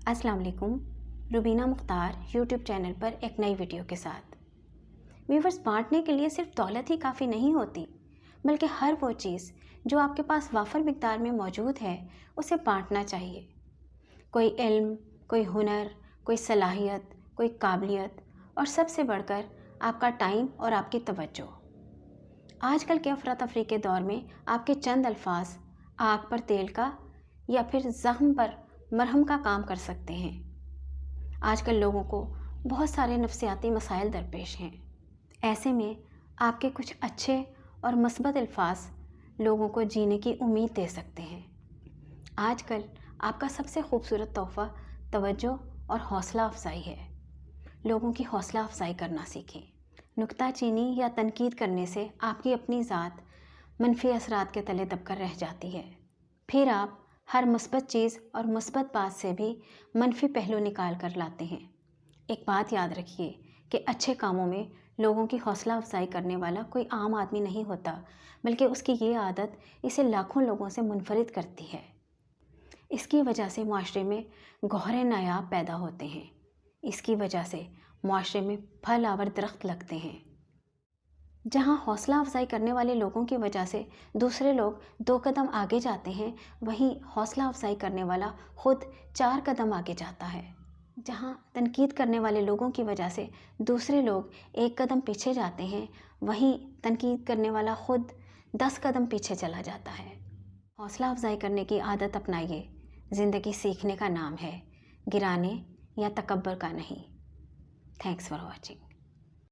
अस्सलाम वालेकुम। Rubina Mukhtar YouTube channel पर एक नई वीडियो के साथ। व्यूवर्स, बांटने के लिए सिर्फ दौलत ही काफ़ी नहीं होती, बल्कि हर वो चीज़ जो आपके पास वाफर मिकदार में मौजूद है उसे बांटना चाहिए। कोई इल्म, कोई हुनर, कोई सलाहियत, कोई काबिलियत और सबसे बढ़कर आपका टाइम और आपकी तवज्जो। आजकल के अफरा तफरी के दौर में आपके चंद अल्फाज आग पर तेल का या फिर ज़ख्म पर मरहम का काम कर सकते हैं। आजकल लोगों को बहुत सारे नफ्सियाती मसाइल दरपेश हैं। ऐसे में आपके कुछ अच्छे और मस्बत अल्फाज लोगों को जीने की उम्मीद दे सकते हैं। आजकल आपका सबसे खूबसूरत तोहफ़ा तवज्जो और हौसला अफजाई है। लोगों की हौसला अफजाई करना सीखें। नुक्ताचीनी या तनकीद करने से आपकी अपनी ज़ात मनफी असरात के तले दबकर रह जाती है। फिर आप हर मुस्बत चीज़ और मुस्बत बात से भी मनफी पहलू निकाल कर लाते हैं। एक बात याद रखिए कि अच्छे कामों में लोगों की हौसला अफजाई करने वाला कोई आम आदमी नहीं होता, बल्कि उसकी ये आदत इसे लाखों लोगों से मुनफरिद करती है। इसकी वजह से माशरे में गौहरे नायाब पैदा होते हैं। इसकी वजह से माशरे में फल आवर दरख्त लगते हैं। जहाँ हौसला अफजाई करने वाले लोगों की वजह से दूसरे लोग 2 कदम आगे जाते हैं, वहीं हौसला अफजाई करने वाला खुद 4 कदम आगे जाता है। जहाँ तनकीद करने वाले लोगों की वजह से दूसरे लोग 1 कदम पीछे जाते हैं, वहीं तनकीद करने वाला खुद 10 कदम पीछे चला जाता है। हौसला अफजाई करने की आदत अपनाइए। ज़िंदगी सीखने का नाम है, गिराने या तकब्बर का नहीं। Thanks for watching.